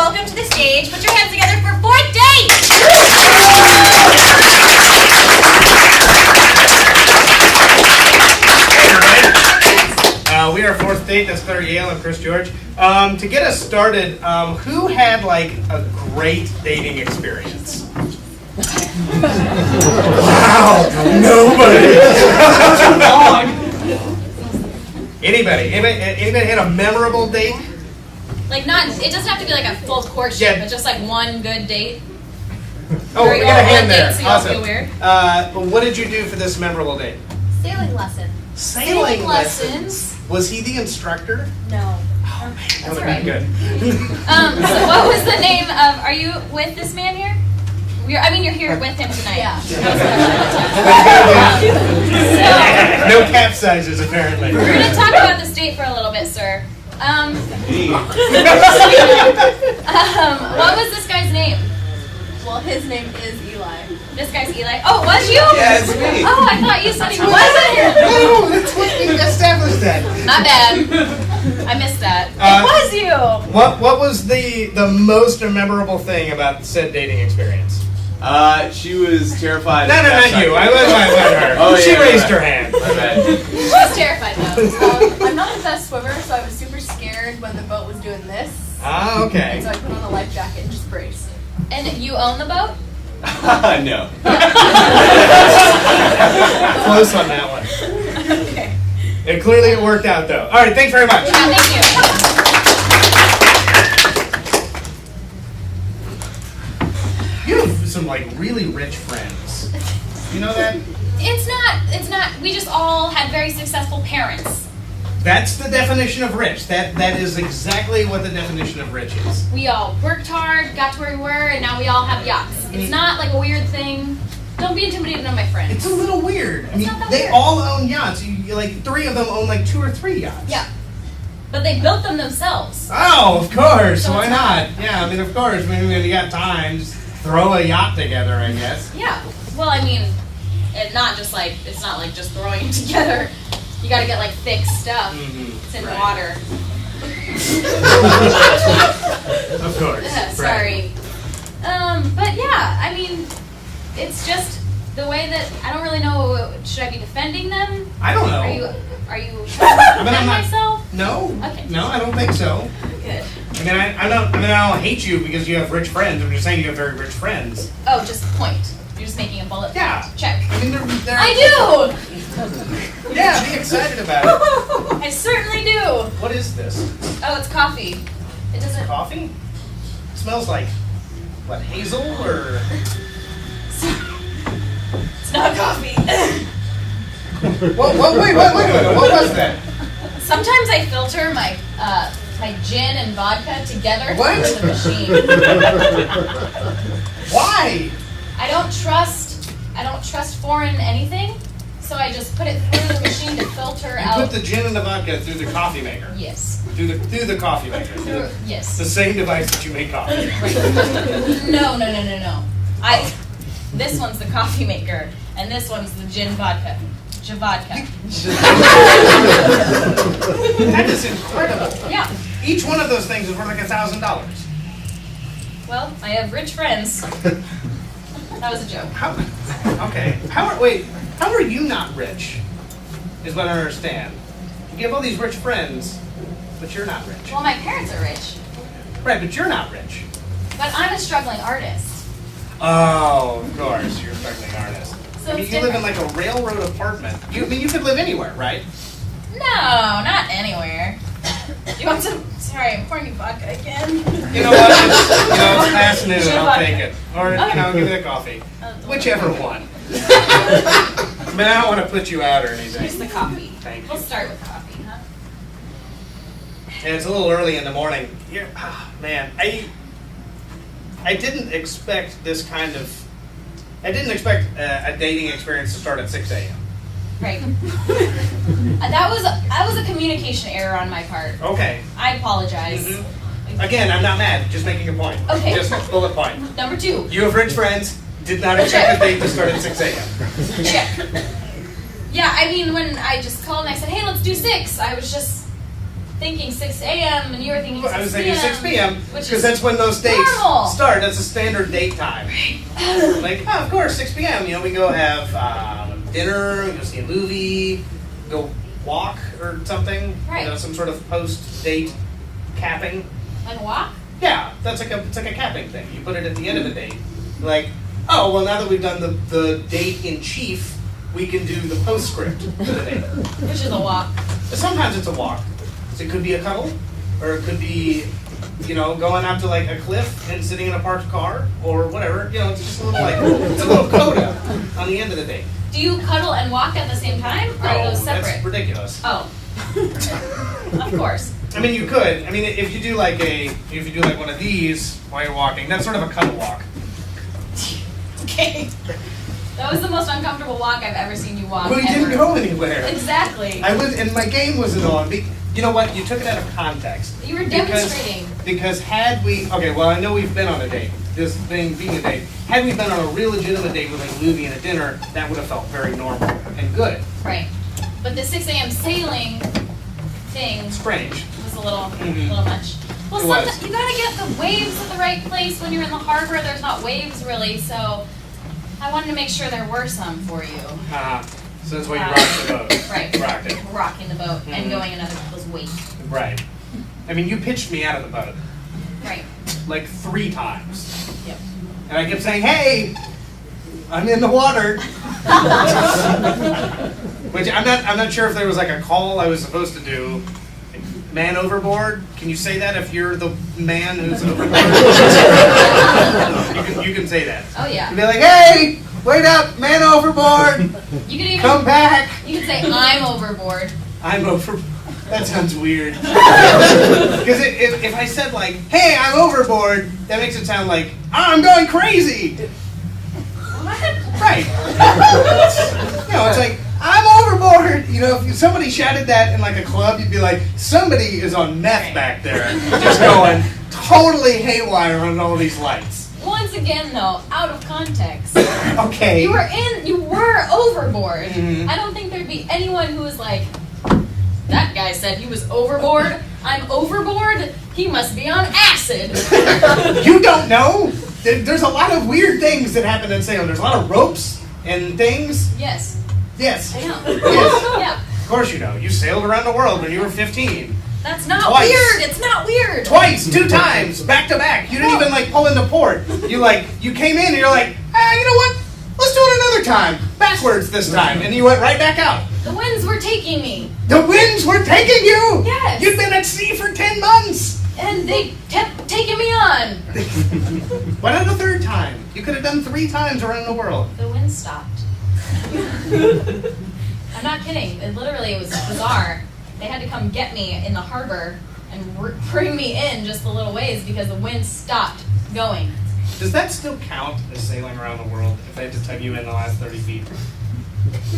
welcome to the stage. Put your hands together for fourth date. We are fourth date. That's Claire Yale and Chris George. To get us started, who had like a great dating experience? Wow, nobody. Anybody had a memorable date? Like not, it doesn't have to be like a full courtship, but just like one good date. Oh, we got a hand there. So Awesome. feel weird. What did you do for this memorable date? Sailing lesson. Sailing lessons. Was he the instructor? No. Oh man, that would right. have been good. So what was the name of? Are you with this man here? You're here with him tonight. Yeah. No capsizes apparently. We're gonna talk about this date for a little bit, sir. What was this guy's name? Well, his name is Eli. This guy's Eli. Oh, was you? Yeah, it's me. Oh, I thought you said he wasn't. No, that's what you established that. My bad. I missed that. It was you. What was the most memorable thing about said dating experience? She was terrified. No, not you. I let her. Oh, she yeah, raised right. her hand. My bad. She was terrified though. I'm not the best swimmer, so I was super scared when the boat was doing this. Ah, okay. And so I put on a life jacket and just braced. And you own the boat? No. Close on that one. Okay. And clearly it worked out though. All right, thanks very much. Yeah, thank you. You have some like really rich friends. You know that? It's not, we just all had very successful parents. That's the definition of rich. That is exactly what the definition of rich is. We all worked hard, got to where we were, and now we all have yachts. It's not like a weird thing. Don't be intimidated on my friends. It's a little weird. I mean, not that they weird. all own yachts. Like 3 of them own like 2 or 3 yachts. Yeah. But they built them themselves. Oh, of course. So Why it's not? Yeah, I mean, of course. Maybe when you got time, just throw a yacht together, I guess. Yeah. Well, I mean, it's not like just throwing it together. You gotta get like thick stuff. It's in water. Of course. Sorry. But yeah, I mean, it's just the way that I don't really know. Should I be defending them? I don't know. Are you trying to I'm defend not. myself? No. Okay. No, I don't think so. Good. I mean, I don't hate you because you have rich friends. I'm just saying you have very rich friends. Oh, just point. You're just making a bullet. Yeah. Point. Check. I mean, they're I do. Yeah, be excited about it. I certainly do. What is this? Oh, it's coffee. It doesn't. Coffee? It smells like what? Hazel or? It's not coffee. Wait a minute. What was that? Sometimes I filter my my gin and vodka together What? through the machine. Why? I don't trust foreign anything, so I just put it through the machine to filter You out. put the gin and the vodka through the coffee maker. Yes. Through the coffee maker. Yes. The same device that you make coffee. No. This one's the coffee maker, and this one's the gin vodka. Javodka. That is incredible. Yeah. Each one of those things is worth like $1,000. Well, I have rich friends. That was a joke. Okay. How are you not rich? Is what I don't understand. You have all these rich friends, but you're not rich. Well, my parents are rich, Right, but you're not rich. but I'm a struggling artist. Oh, of course, you're a struggling artist. So I mean, it's you live in different. like a railroad apartment. You could live anywhere, right? No, not anywhere. You want some? Sorry, I'm pouring you vodka again. You know what? It's past noon. Sure, I'll vodka. take it. Or give me the coffee. Whichever one. I mean, I don't want to put you out or anything. Here's the coffee. Thank you. We'll start with coffee, huh? And it's a little early in the morning. Man, I didn't expect this kind of. I didn't expect a dating experience to start at 6 a.m. Right. That was a communication error on my part. Okay. I apologize. Again, I'm not mad. Just making a point. Okay. Just bullet point. Number 2. You have rich friends. Did not expect the date to start at 6 a.m. Check. Yeah, I mean, when I just called and I said, hey, let's do 6, I was just thinking 6 a.m. and you were thinking 6 p.m. I was thinking 6 p.m. which because is that's when those dates normal. start. That's a standard date time. Like, oh, of course, 6 p.m. You know, we go have dinner, we go see a movie, go walk or something. Right. You know, some sort of post-date capping. Like a walk? Yeah, it's like a capping thing. You put it at the end of the date. Like, oh, well, now that we've done the date in chief, we can do the postscript for the date. Which is a walk. Sometimes it's a walk. So it could be a cuddle, or it could be, you know, going out to like a cliff and sitting in a parked car, or whatever. You know, it's just a little like, it's a little coda on the end of the date. Do you cuddle and walk at the same time, or are those separate? That's ridiculous. Oh. Of course. I mean, you could. I mean, if you do like one of these while you're walking, that's sort of a cuddle walk. Okay. That was the most uncomfortable walk I've ever seen you walk. Well, you didn't go anywhere. Exactly. I was, and my game wasn't on. You know what? You took it out of context. You were demonstrating. Because had we, okay, well, I know we've been on a date. This thing being a date. Had we been on a real legitimate date with like Luby and a dinner, that would have felt very normal and good. Right. But the 6 a.m. sailing thing Strange. was a little Mhm. much. Well, It was. sometimes you gotta get the waves at the right place when you're in the harbor. There's not waves really, so I wanted to make sure there were some for you. So that's why you rocked the boat. Right. Rocked it. Rocking the boat Mhm. and going in other people's wake. Right. I mean, you pitched me out of the boat Right. like 3 times. Yep. And I kept saying, hey, I'm in the water. Which I'm not sure if there was like a call I was supposed to do. Man overboard? Can you say that if you're the man who's overboard? you can say that. Oh yeah. You'd be like, hey, wait up, man overboard, You could even come back. You could say I'm overboard. I'm overboard. That sounds weird. Because if I said like, hey, I'm overboard, that makes it sound like, I'm going crazy. What? Right. You know, it's like, I'm overboard. You know, if somebody shouted that in like a club, you'd be like, somebody is on meth back there, just going totally haywire on all these lights. Once again, though, out of context. Okay. You were overboard. Mhm. I don't think there'd be anyone who was like, that guy said he was overboard. I'm overboard. He must be on acid. You don't know. There's a lot of weird things that happen in Salem. There's a lot of ropes and things. Yes, Yes. I know. Yes. Yeah, Of course you know. You sailed around the world when you were 15. that's not Twice. weird. It's not weird. Twice, 2 times, back to back. You didn't even like pull into port. You came in and you're like, you know what? Let's do it another time. Backwards this time. And you went right back out. The winds were taking me, The winds were taking you! Yes. You'd been at sea for 10 months! and they kept taking me on. Why not a 3rd time? You could have done 3 times around the world. The wind stopped. I'm not kidding. It was bizarre. They had to come get me in the harbor and bring me in just a little ways because the wind stopped going. Does that still count as sailing around the world if they had to tug you in the last 30 feet?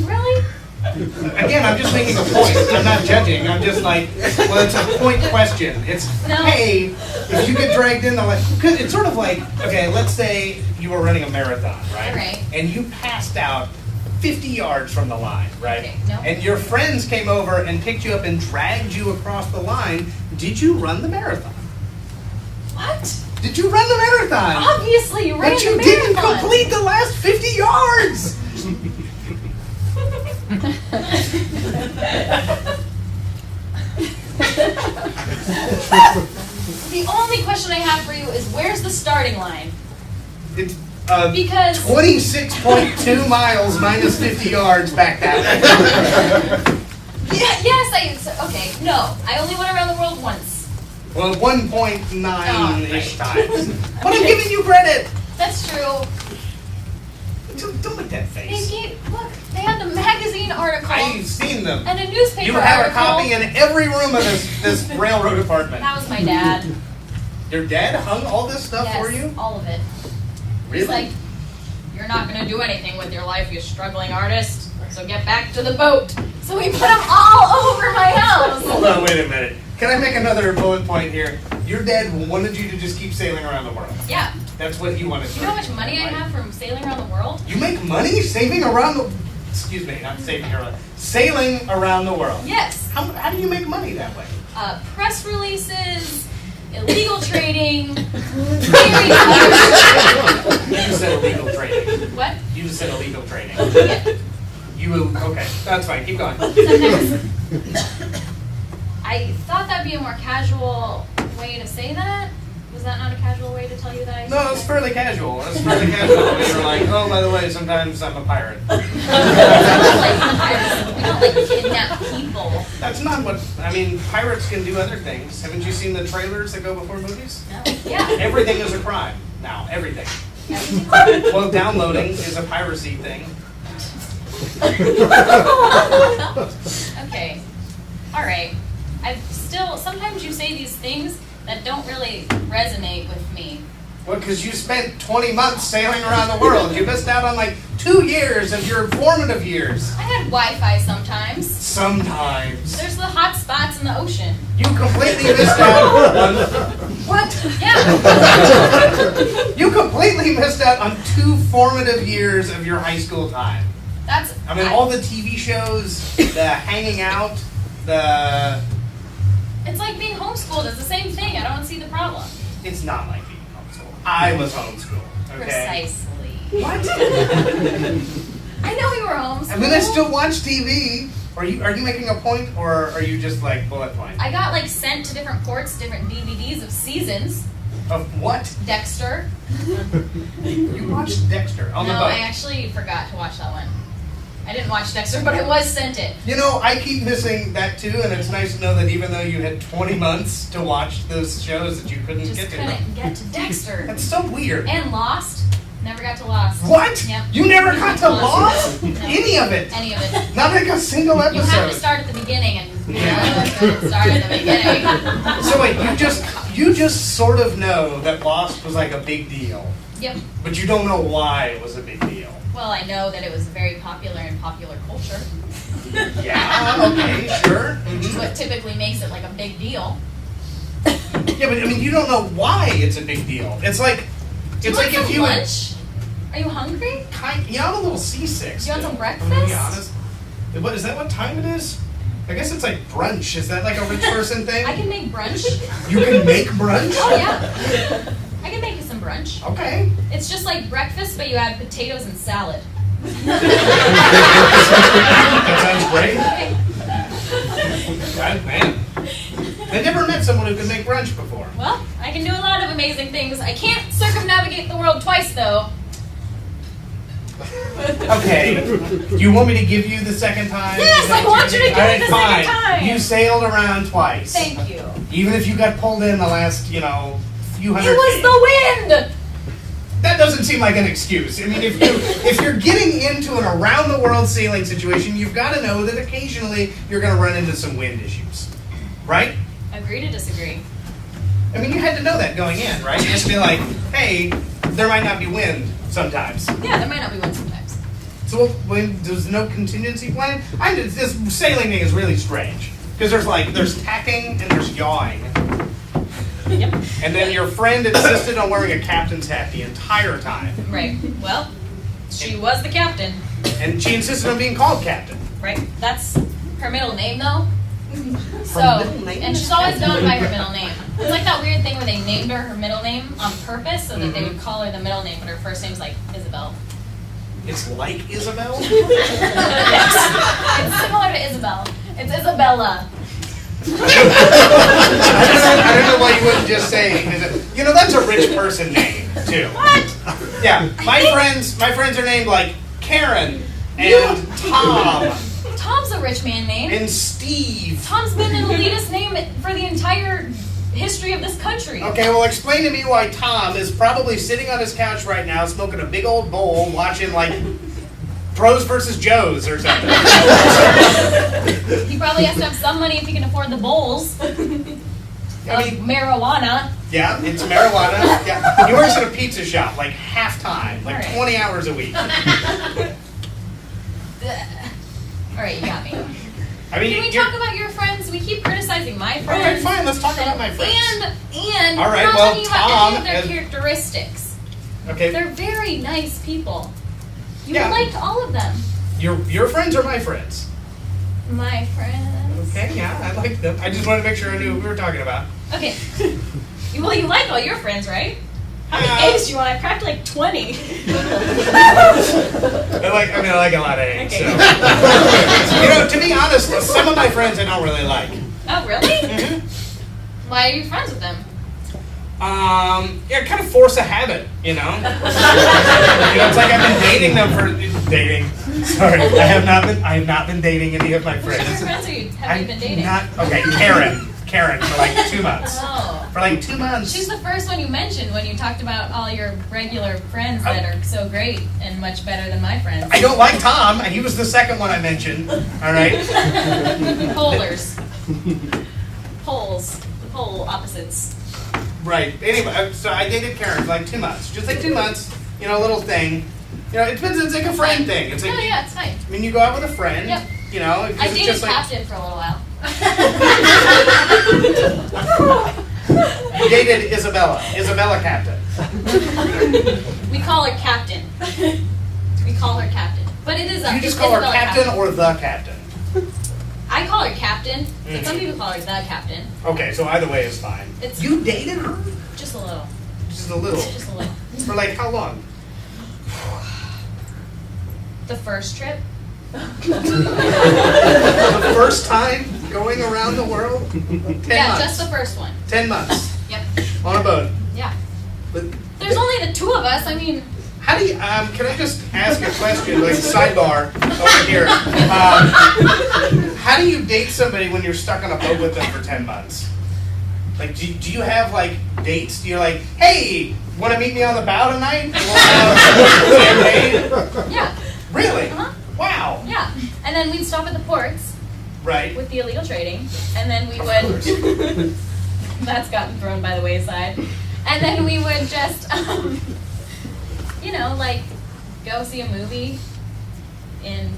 Really? Again, I'm just making a point. I'm not judging. I'm just like, well, it's a point question. It's, No. hey, if you get dragged in the because it's sort of like, okay, let's say you were running a marathon, right? All right. And you passed out 50 yards from the line, right? Okay, no. And your friends came over and picked you up and dragged you across the line. Did you run the marathon? What? Did you run the marathon? Obviously, you ran But you the didn't marathon. complete the last 50 yards! The only question I have for you is where's the starting line? It's Because 26.2 miles minus 50 yards back that way. okay, no. I only went around the world once. Well, 1.9-ish Oh, times. But I'm giving you credit! That's true. Don't make that face. Look, they had the magazine article I've seen them. and a newspaper You have a article. copy in every room of this railroad apartment. That was my dad. Your dad hung all this stuff Yes, for you? all of it. Really? He's like, you're not going to do anything with your life, you struggling artist, so get back to the boat. So he put them all over my house. Hold on, wait a minute. Can I make another bullet point here? Your dad wanted you to just keep sailing around the world. Yeah. That's what he wanted to do. You know how much money I have from sailing around the world? You make money saving around the... Excuse me, not saving around... Sailing around the world. Yes. How do you make money that way? press releases, illegal trading, You just said illegal trading. What? You just said illegal trading. Yeah. Okay, that's fine. Keep going. Sometimes. I thought that'd be a more casual way to say that. Was that not a casual way to tell you that I No, it's fairly casual. It's fairly casual. You're like, oh, by the way, sometimes I'm a pirate. We don't like kidnap people. That's not what, I mean, pirates can do other things. Haven't you seen the trailers that go before movies? No. Yeah. Everything is a crime now. Everything. Well, downloading is a piracy thing. Okay. All right. Sometimes you say these things that don't really resonate with me. Well, because you spent 20 months sailing around the world. You missed out on like 2 years of your formative years. I had Wi-Fi sometimes. Sometimes. There's the hot spots in the ocean. You completely missed out on... What? Yeah. You completely missed out on 2 formative years of your high school time. I mean, all the TV shows, the hanging out, It's like being homeschooled. It's the same thing. I don't see the problem. It's not like being homeschooled. I was homeschooled. Okay? Precisely. What? I know you were homeschooled. I mean, I still watch TV. Are you making a point, or are you just like bullet point? I got like sent to different ports, different DVDs of seasons. Of what? Dexter. You watched Dexter on the No, boat. I actually forgot to watch that one. I didn't watch Dexter, but I was sent it. You know, I keep missing that too, and it's nice to know that even though you had 20 months to watch those shows, that you couldn't Just get to couldn't them. get to Dexter. That's so weird. And Lost. Never got to Lost. What? Yep. You never got to Lost? No. Any of it? Any of it. Not like a single episode. You have to start at the beginning, and Yeah. start at the beginning. So wait, you just sort of know that Lost was like a big deal, Yep. but you don't know why it was a big deal. Well, I know that it was very popular in popular culture. Yeah, okay, sure. Which is Mhm. what typically makes it like a big deal. Yeah, but I mean, you don't know why it's a big deal. It's like, Do you want some lunch? Are you hungry? Yeah, I'm a little seasick. Do you want still, some breakfast? I'm gonna be honest. What is that? What time it is? I guess it's like brunch. Is that like a rich person thing? I can make brunch. You can make brunch? Oh yeah. I can make you some brunch. Okay. It's just like breakfast, but you add potatoes and salad. That sounds great. God, man. I never met someone who could make brunch before. Well, I can do a lot of amazing things. I can't circumnavigate the world twice, though. Okay. You want me to give you the second time? Yes, Is that I want you to give me Alright, the fine. second time. You sailed around twice. Thank you. Even if you got pulled in the last, few hundred It was feet. the wind! That doesn't seem like an excuse. I mean, if you're getting into an around-the-world sailing situation, you've got to know that occasionally you're going to run into some wind issues, right? Agree to disagree. I mean, you had to know that going in, right? Just be like, hey, there might not be wind sometimes. Yeah, there might not be wind sometimes. So when there's no contingency plan, this sailing thing is really strange because there's tacking and there's yawing. Yep. And then your friend insisted on wearing a captain's hat the entire time. Right. Well, she was the captain. And she insisted on being called captain. Right. That's her middle name, though. So, middle name? and she's always known by her middle name. It's like that weird thing where they named her middle name on purpose so that they would call her the middle name, but her first name's like Isabel. It's like Isabel? Yes. It's similar to Isabel. It's Isabella. I don't know why you wouldn't just say, that's a rich person name, too. What? Yeah, my friends are named like Karen and Tom Tom's a rich man name. and Steve. Tom's been an elitist name for the entire history of this country. Okay, well, explain to me why Tom is probably sitting on his couch right now, smoking a big old bowl, watching like Pros versus Joes or something. He probably has to have some money if he can afford the bowls of marijuana. Yeah, it's marijuana. Yeah, he works at a pizza shop like half time, like All right. 20 hours a week. All right, you got me. I mean, Can we talk about your friends? We keep criticizing my friends. All right, fine. Let's talk about my friends. And All right, we're not well, talking about Tom any of their and- characteristics. Okay, They're very nice people. You Yeah. liked all of them. your friends are my friends. My friends. Okay, yeah, I like them. I just wanted to make sure I knew who we were talking about. Okay. Well, you like all your friends, right? How many eggs do you want? I cracked like 20. I like a lot of eggs. Okay. So. To be honest, some of my friends I don't really like. Oh, really? Mm-hmm. Why are you friends with them? Yeah, kind of force a habit, it's like I've been dating them for dating. Sorry, I have not been dating any of my Which of your friends. friends have you been dating? Karen for like 2 months. Oh. For like 2 months. She's the first one you mentioned when you talked about all your regular friends that are so great and much better than my friends. I don't like Tom. He was the second one I mentioned. All right. Polars. Poles. The pole opposites. Right. Anyway, so I dated Karen for like 2 months. Just like 2 months. A little thing. It's like a friend thing. It's like Yeah, it's fine. I mean, you go out with a friend. Yep. I dated just Captain for a little while. You dated Isabella Captain. We call her Captain. We call her Captain. But it is Do you it's just call her Isabella Captain or the Captain? I call her Captain, but some people call her the Captain. Okay, so either way is fine. You dated her? Just a little. Just a little. Just a little. For like how long? The first trip. The first time going around the world? 10 months. Just the first one. 10 months. Yep. On a boat. Yeah. But There's only the two of us. I mean. how do you, can I just ask a question, like sidebar over here? How do you date somebody when you're stuck on a boat with them for 10 months? Like, do you have, like, dates? Do you like, hey, want to meet me on the bow tonight? You want to have champagne? Yeah. Really? Uh-huh. Wow. Yeah. And then we'd stop at the ports Right. with the illegal trading, and then we would. That's gotten thrown by the wayside. And then we would just, like, go see a movie in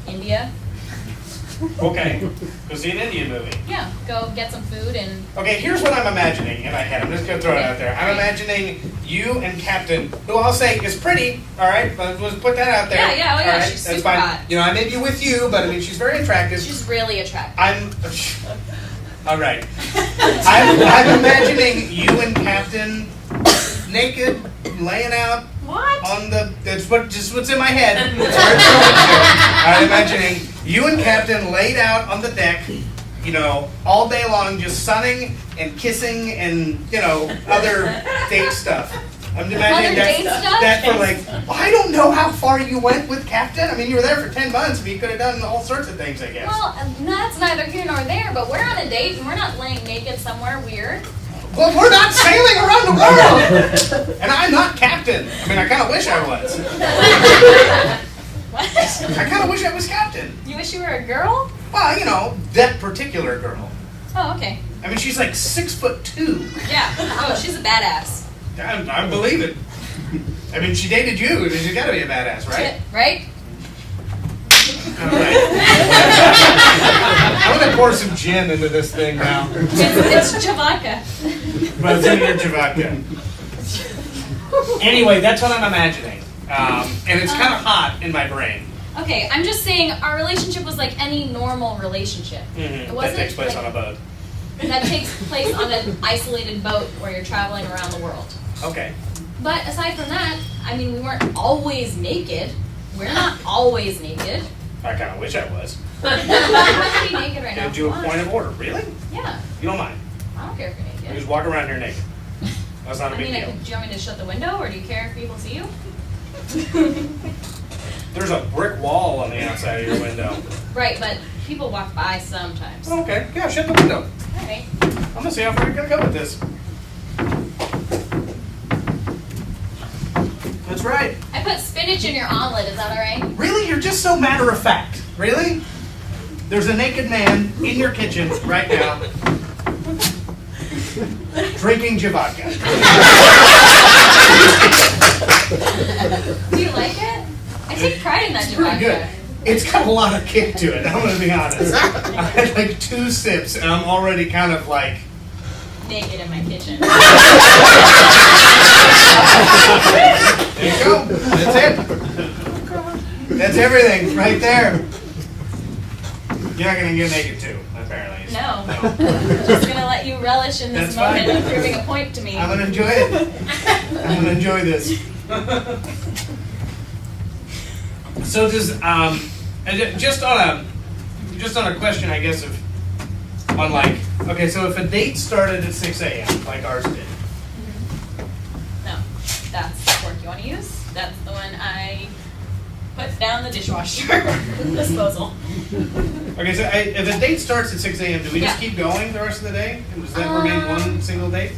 India. Okay. Go see an Indian movie. Yeah, go get some food and. Okay, here's what I'm imagining in my head. I'm just going to throw it out there. I'm imagining you and Captain, who I'll say is pretty, all right? But let's put that out there. Yeah, all right? she's That's super fine. hot. I may be with you, but I mean, she's very attractive. She's really attractive. All right. I'm imagining you and Captain naked, laying out What? on the. That's what's in my head. That's where it's going to. I'm imagining you and Captain laid out on the deck, all day long, just sunning and kissing and other date stuff. I'm imagining that for like. Well, I don't know how far you went with Captain. I mean, you were there for 10 months, but you could have done all sorts of things, I guess. Well, that's neither here nor there, but we're on a date and we're not laying naked somewhere weird. Well, we're not sailing around the world! And I'm not Captain. I mean, I kind of wish I was. What? I kind of wish I was Captain. You wish you were a girl? Well, that particular girl. Oh, okay. I mean, she's like 6'2". Yeah. Oh, she's a badass. I believe it. I mean, she dated you. She's got to be a badass, right? Right? All right. I'm going to pour some gin into this thing now. It's Javaka. But it's in your Javaka. Anyway, that's what I'm imagining. And it's kind of hot in my brain. Okay, I'm just saying our relationship was like any normal relationship. It That wasn't takes place like, on a boat. That takes place on an isolated boat where you're traveling around the world. Okay. But aside from that, I mean, we weren't always naked. We're not always naked. I kind of wish I was. We're not be naked right now. Can I do a point of order? Really? Yeah. You don't mind? I don't care if you're You naked. just walk around here naked. That's not a I big mean, deal. do you want me to shut the window, or do you care if people see you? There's a brick wall on the outside of your window. Right, but people walk by sometimes. Okay, yeah, shut the window. All right. I'm gonna see how far you're gonna go with this. That's right. I put spinach in your omelet. Is that all right? Really? You're just so matter of fact. Really? There's a naked man in your kitchen right now drinking Javaka. Do you like it? I take pride in that It's pretty good. Javaka. It's got a lot of kick to it, I'm gonna be honest. I had like 2 sips and I'm already kind of like... Naked in my kitchen. There you go. That's it. That's everything right there. You're not gonna get naked too, apparently. No. Just gonna let you relish in this That's moment fine. of proving a point to me. I'm gonna enjoy it. I'm gonna enjoy this. So does just on a question, I guess, of on like, okay, so if a date started at 6 a.m. like ours did. No, that's the fork you want to use. That's the one I put down the dishwasher disposal. Okay, so if a date starts at 6 a.m., do we just Yeah. keep going the rest of the day? Does that remain one single date?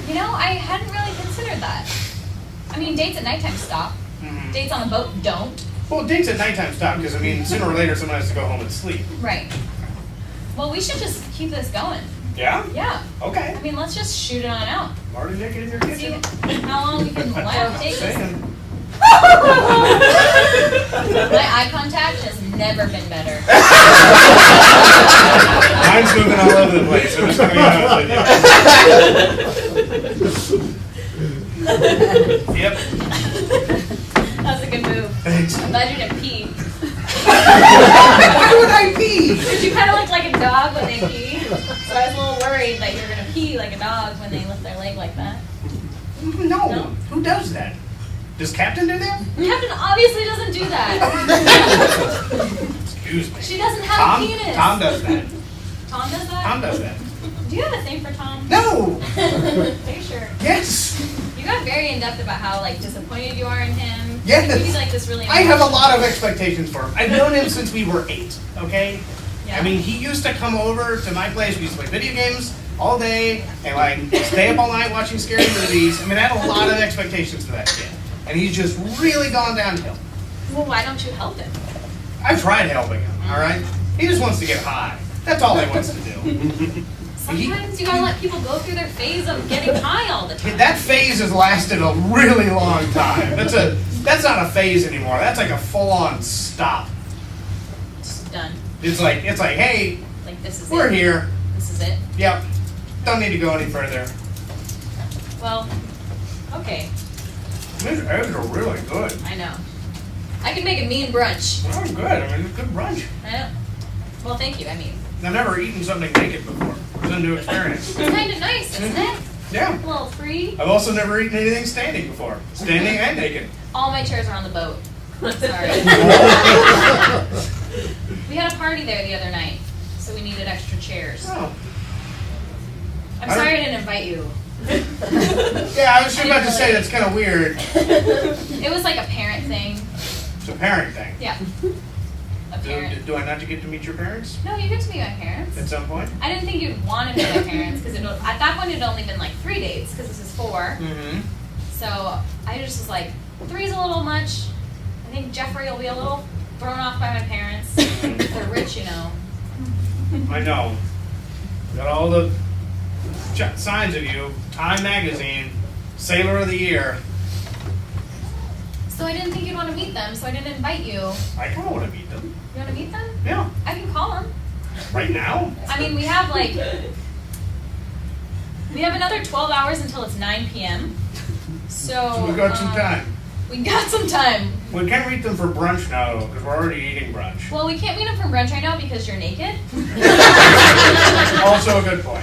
You know, I hadn't really considered that. I mean, dates at nighttime stop. Mm-hmm. Dates on the boat don't. Well, dates at nighttime stop because I mean, sooner or later someone has to go home and sleep. Right. Well, we should just keep this going. Yeah. Yeah. Okay. I mean, let's just shoot it on out. Already naked in your See kitchen. how long we can take this. Saying. My eye contact has never been better. Mine's moving all over the place. I'm just gonna be honest with you. Yep. That was a good move. Thanks. I'm glad you didn't pee. Why would I pee? Because you kind of look like a dog when they pee. So I was a little worried that you were going to pee like a dog when they lift their leg like that. No. No? Who does that? Does Captain do that? Captain obviously doesn't do that. Excuse me. She doesn't have Tom, a penis. Tom does that. Tom does that? Tom does that. Do you have a thing for Tom? No. Are you sure? Yes. You got very in-depth about how like disappointed you are in him. Yes. He's like this really I have a emotional- lot of expectations for him. I've known him since we were 8, okay? Yeah. I mean, he used to come over to my place. We used to play video games all day and like stay up all night watching scary movies. I mean, I had a lot of expectations for that kid. And he's just really gone downhill. Well, why don't you help him? I've tried helping him, all right? He just wants to get high. That's all he wants to do. Sometimes you gotta let people go through their phase of getting high all the time. That phase has lasted a really long time. That's not a phase anymore. That's like a full-on stop. It's done. It's like, hey, Like this is we're it. here. This is it. Yep. Don't need to go any further. Well, okay. These eggs are really good. I know. I can make a mean brunch. Oh, good. I mean, it's good brunch. I know. Well, thank you. I mean, I've never eaten something naked before. It's a new experience. it's kind of nice, isn't it? Yeah. A little free. I've also never eaten anything standing before. Standing and naked. All my chairs are on the boat. Sorry. We had a party there the other night, so we needed extra chairs. Oh. I'm sorry I didn't invite you. Yeah, I was just about to say that's kind of weird. It was like a parent thing. It's a parent thing. Yeah. A parent. Do I not get to meet your parents No, you get to meet my parents. at some point? I didn't think you'd want to meet my parents because at that point it had only been like 3 dates because this is 4. Mm-hmm. So I just was like, 3's a little much. I think Jeffrey will be a little thrown off by my parents. They're rich, you know. I know. Got all the signs of you. Time Magazine, Sailor of the Year. So I didn't think you'd want to meet them, so I didn't invite you. I kind of want to meet them. You want to meet them? Yeah. I can call them. Right now? I mean, we have another 12 hours until it's 9 p.m. So We got some time. We got some time. We can't meet them for brunch now, though, because we're already eating brunch. Well, we can't meet them for brunch right now because you're naked. Also a good point.